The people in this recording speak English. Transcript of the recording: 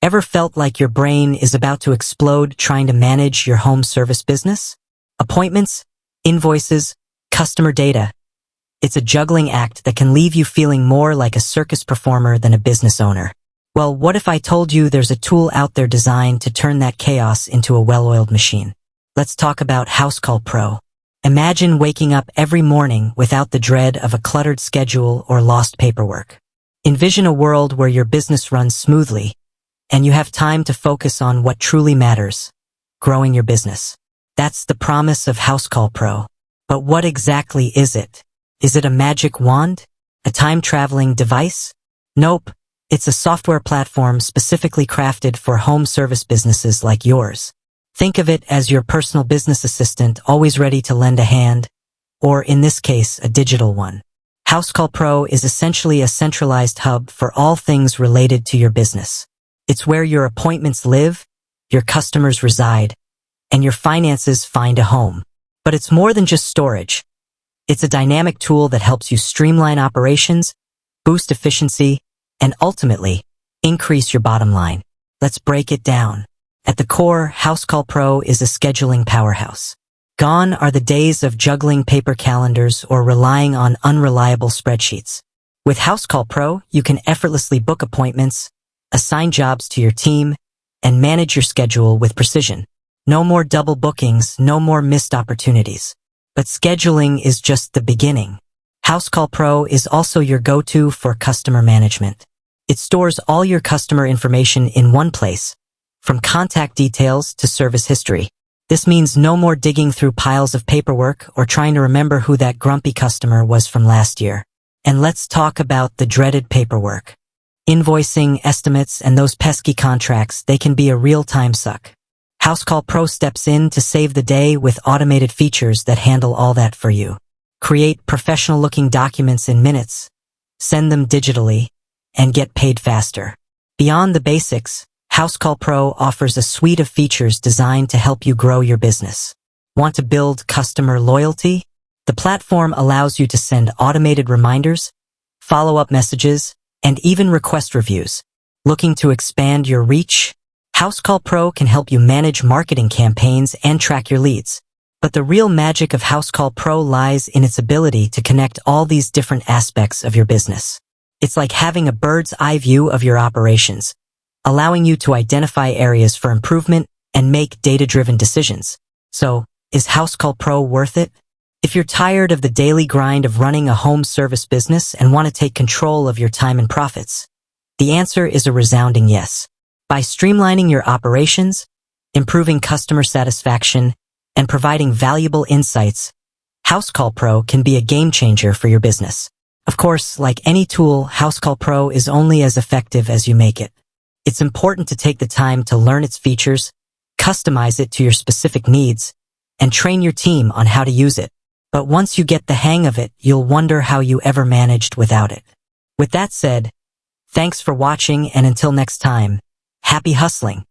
Ever felt like your brain is about to explode trying to manage your home service business? Appointments, invoices, customer data. It's a juggling act that can leave you feeling more like a circus performer than a business owner. Well, what if I told you there's a tool out there designed to turn that chaos into a well-oiled machine? Let's talk about Housecall Pro. Imagine waking up every morning without the dread of a cluttered schedule or lost paperwork. Envision a world where your business runs smoothly and you have time to focus on what truly matters, growing your business. That's the promise of Housecall Pro. But what exactly is it? Is it a magic wand? A time-traveling device? Nope. It's a software platform specifically crafted for home service businesses like yours. Think of it as your personal business assistant, always ready to lend a hand, or in this case, a digital one. Housecall Pro is essentially a centralized hub for all things related to your business. It's where your appointments live, your customers reside, and your finances find a home. But it's more than just storage. It's a dynamic tool that helps you streamline operations, boost efficiency, and ultimately, increase your bottom line. Let's break it down. At the core, Housecall Pro is a scheduling powerhouse. Gone are the days of juggling paper calendars or relying on unreliable spreadsheets. With Housecall Pro, you can effortlessly book appointments, assign jobs to your team, and manage your schedule with precision. No more double bookings, no more missed opportunities. But scheduling is just the beginning. Housecall Pro is also your go-to for customer management. It stores all your customer information in one place, from contact details to service history. This means no more digging through piles of paperwork or trying to remember who that grumpy customer was from last year. And let's talk about the dreaded paperwork. Invoicing, estimates, and those pesky contracts, they can be a real-time suck. Housecall Pro steps in to save the day with automated features that handle all that for you. Create professional-looking documents in minutes, send them digitally, and get paid faster. Beyond the basics, Housecall Pro offers a suite of features designed to help you grow your business. Want to build customer loyalty? The platform allows you to send automated reminders, follow-up messages, and even request reviews. Looking to expand your reach? Housecall Pro can help you manage marketing campaigns and track your leads. But the real magic of Housecall Pro lies in its ability to connect all these different aspects of your business. It's like having a bird's eye view of your operations, allowing you to identify areas for improvement and make data-driven decisions. So, is Housecall Pro worth it? If you're tired of the daily grind of running a home service business and want to take control of your time and profits, the answer is a resounding yes. By streamlining your operations, improving customer satisfaction, and providing valuable insights, Housecall Pro can be a game changer for your business. Of course, like any tool, Housecall Pro is only as effective as you make it. It's important to take the time to learn its features, customize it to your specific needs, and train your team on how to use it. But once you get the hang of it, you'll wonder how you ever managed without it. With that said, thanks for watching, and until next time, happy hustling!